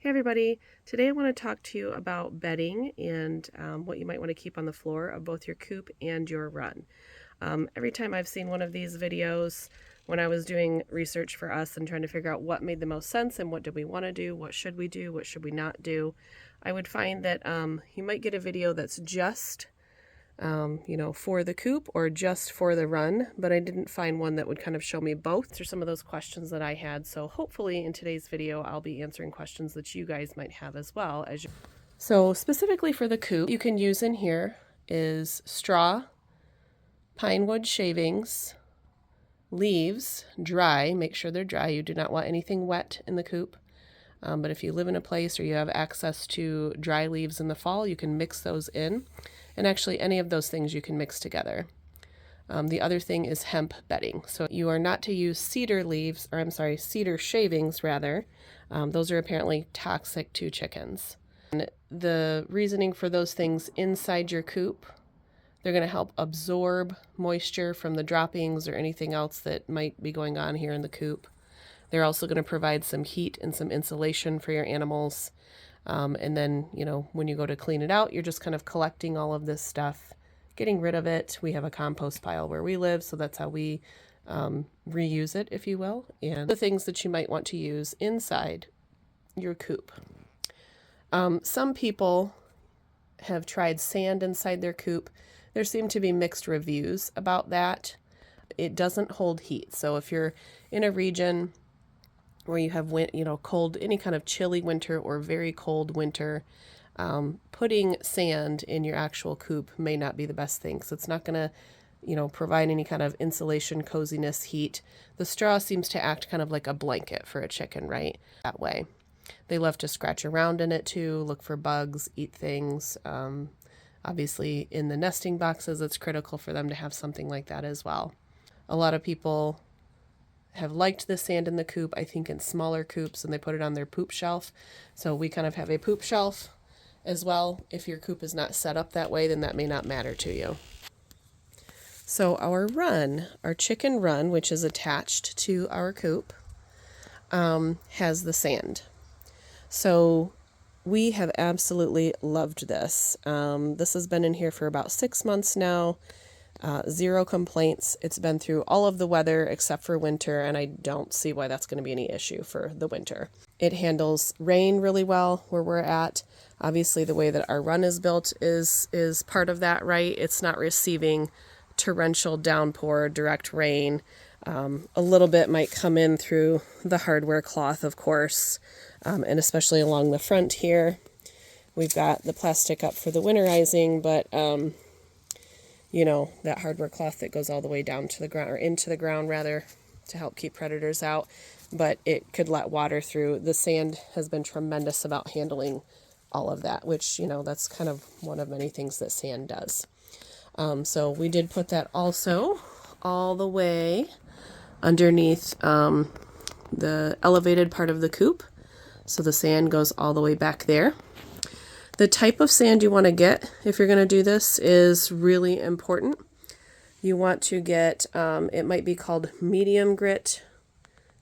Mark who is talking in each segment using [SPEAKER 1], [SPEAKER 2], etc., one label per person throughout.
[SPEAKER 1] Hey everybody, today I want to talk to you about bedding and what you might want to keep on the floor of both your coop and your run. Every time I've seen one of these videos, when I was doing research for us and trying to figure out what made the most sense and what did we want to do, what should we not do, I would find that you might get a video that's just for the coop or just for the run, but I didn't find one that would kind of show me both through some of those questions that I had. So hopefully in today's video, I'll be answering questions that you guys might have as well. So specifically for the coop, you can use in here is straw, pine wood shavings, leaves, dry, make sure they're dry. You do not want anything wet in the coop. But if you live in a place or you have access to dry leaves in the fall, you can mix those in. And actually any of those things you can mix together. The other thing is hemp bedding. So you are not to use cedar leaves, or I'm sorry, cedar shavings rather. Those are apparently toxic to chickens. And the reasoning for those things inside your coop, they're going to help absorb moisture from the droppings or anything else that might be going on here in the coop. They're also going to provide some heat and some insulation for your animals. And then, when you go to clean it out, you're just kind of collecting all of this stuff, getting rid of it. We have a compost pile where we live, so that's how we reuse it, if you will. And the things that you might want to use inside your coop. Some people have tried sand inside their coop. There seem to be mixed reviews about that. It doesn't hold heat. So if you're in a region where you have cold, any kind of chilly winter or very cold winter, putting sand in your actual coop may not be the best thing. So it's not going to, provide any kind of insulation, coziness, heat. The straw seems to act kind of like a blanket for a chicken, right? That way. They love to scratch around in it too, look for bugs, eat things. Obviously in the nesting boxes, it's critical for them to have something like that as well. A lot of people have liked the sand in the coop, I think in smaller coops, and they put it on their poop shelf. So we kind of have a poop shelf as well. If your coop is not set up that way, then that may not matter to you. So our chicken run, which is attached to our coop, has the sand. So we have absolutely loved this. This has been in here for about 6 months now. Zero complaints. It's been through all of the weather except for winter, and I don't see why that's going to be any issue for the winter. It handles rain really well where we're at. Obviously, the way that our run is built is part of that, right? It's not receiving torrential downpour, direct rain. A little bit might come in through the hardware cloth, of course, and especially along the front here. We've got the plastic up for the winterizing, but that hardware cloth that goes all the way down to the ground, or into the ground rather, to help keep predators out, but it could let water through. The sand has been tremendous about handling all of that, which, that's kind of one of many things that sand does. So we did put that also all the way underneath the elevated part of the coop. So the sand goes all the way back there. The type of sand you want to get if you're going to do this is really important. You want to get, it might be called medium grit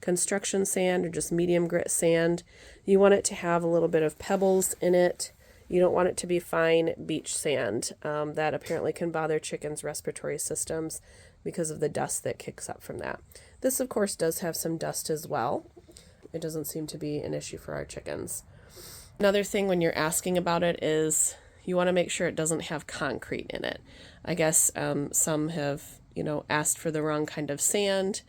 [SPEAKER 1] construction sand or just medium grit sand. You want it to have a little bit of pebbles in it. You don't want it to be fine beach sand. That apparently can bother chickens' respiratory systems because of the dust that kicks up from that. This, of course, does have some dust as well. It doesn't seem to be an issue for our chickens. Another thing when you're asking about it is you want to make sure it doesn't have concrete in it. I guess some have, asked for the wrong kind of sand.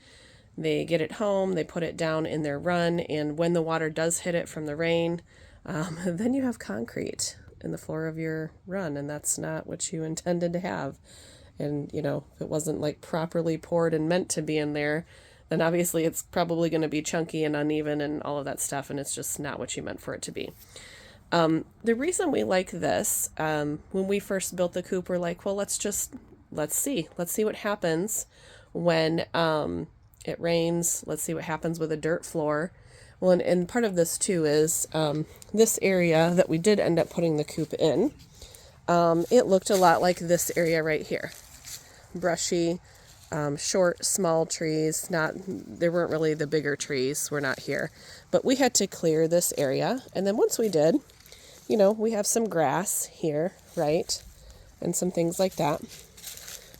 [SPEAKER 1] They get it home, they put it down in their run, and when the water does hit it from the rain, then you have concrete in the floor of your run, and that's not what you intended to have. And, if it wasn't like properly poured and meant to be in there, then obviously it's probably going to be chunky and uneven and all of that stuff, and it's just not what you meant for it to be. The reason we like this, when we first built the coop, we're like, well, let's see what happens when it rains. Let's see what happens with a dirt floor. Well, and part of this too is this area that we did end up putting the coop in. It looked a lot like this area right here. Brushy, short, small trees. There weren't really the bigger trees. We're not here. But we had to clear this area. And then once we did, we have some grass here, right? And some things like that.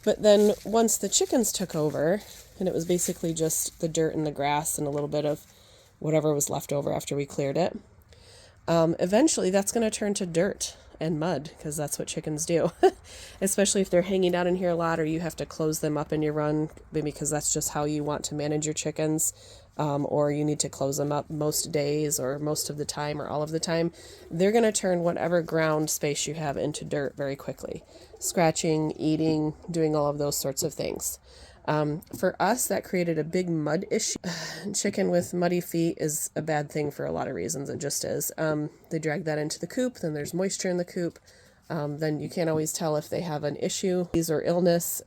[SPEAKER 1] But then once the chickens took over, and it was basically just the dirt and the grass and a little bit of whatever was left over after we cleared it, eventually that's going to turn to dirt and mud, because that's what chickens do. Especially if they're hanging out in here a lot, or you have to close them up in your run, maybe because that's just how you want to manage your chickens, or you need to close them up most days or most of the time or all of the time. They're going to turn whatever ground space you have into dirt very quickly. Scratching, eating, doing all of those sorts of things. For us, that created a big mud issue. Chicken with muddy feet is a bad thing for a lot of reasons. It just is. They drag that into the coop, then there's moisture in the coop. Then you can't always tell if they have an issue or illness.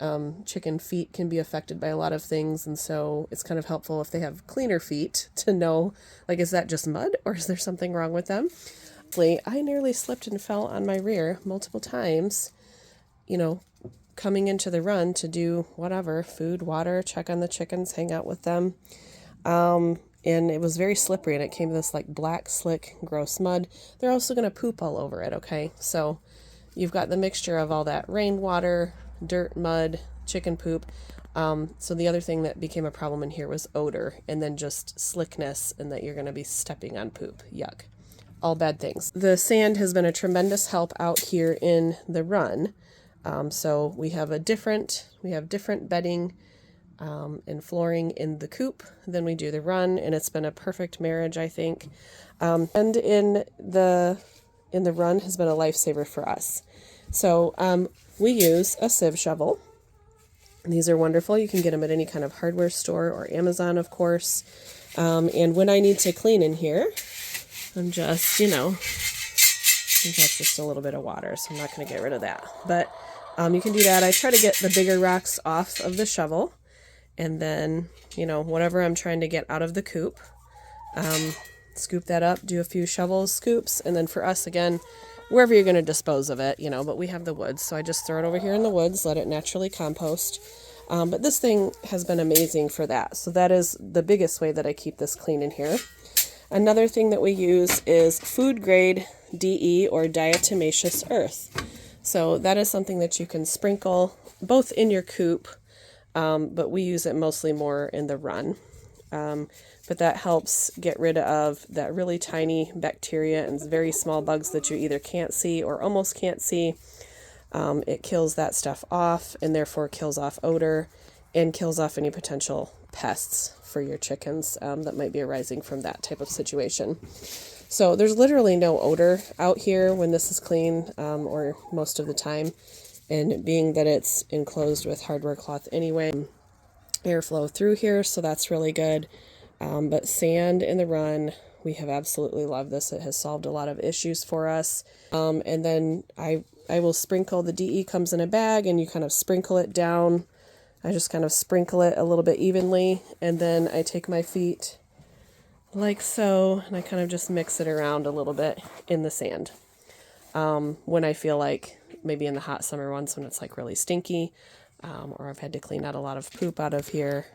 [SPEAKER 1] Chicken feet can be affected by a lot of things, and so it's kind of helpful if they have cleaner feet to know, like, is that just mud or is there something wrong with them? I nearly slipped and fell on my rear multiple times, coming into the run to do whatever, food, water, check on the chickens, hang out with them. And it was very slippery, and it came to this like black, slick, gross mud. They're also going to poop all over it, okay? So you've got the mixture of all that rainwater, dirt, mud, chicken poop. So the other thing that became a problem in here was odor, and then just slickness, and that you're going to be stepping on poop. Yuck. All bad things. The sand has been a tremendous help out here in the run. So we have different bedding and flooring in the coop than we do the run, and it's been a perfect marriage, I think. And in the run has been a lifesaver for us. So we use a sieve shovel. These are wonderful. You can get them at any kind of hardware store or Amazon, of course. And when I need to clean in here, I'm just, I think that's just a little bit of water, so I'm not going to get rid of that. But you can do that. I try to get the bigger rocks off of the shovel, and then, whatever I'm trying to get out of the coop, scoop that up, do a few shovels, scoops, and then for us, again, wherever you're going to dispose of it, but we have the woods, so I just throw it over here in the woods, let it naturally compost. But this thing has been amazing for that. So that is the biggest way that I keep this clean in here. Another thing that we use is food grade DE, or diatomaceous earth. So that is something that you can sprinkle both in your coop, but we use it mostly more in the run. But that helps get rid of that really tiny bacteria and very small bugs that you either can't see or almost can't see. It kills that stuff off, and therefore kills off odor and kills off any potential pests for your chickens that might be arising from that type of situation. So there's literally no odor out here when this is clean, or most of the time. And being that it's enclosed with hardware cloth anyway, airflow through here, so that's really good. But sand in the run, we have absolutely loved this. It has solved a lot of issues for us. And then I will sprinkle, the DE comes in a bag, and you kind of sprinkle it down. I just kind of sprinkle it a little bit evenly, and then I take my feet like so, and I kind of just mix it around a little bit in the sand. When I feel like, maybe in the hot summer ones when it's like really stinky, or I've had to clean out a lot of poop out of here,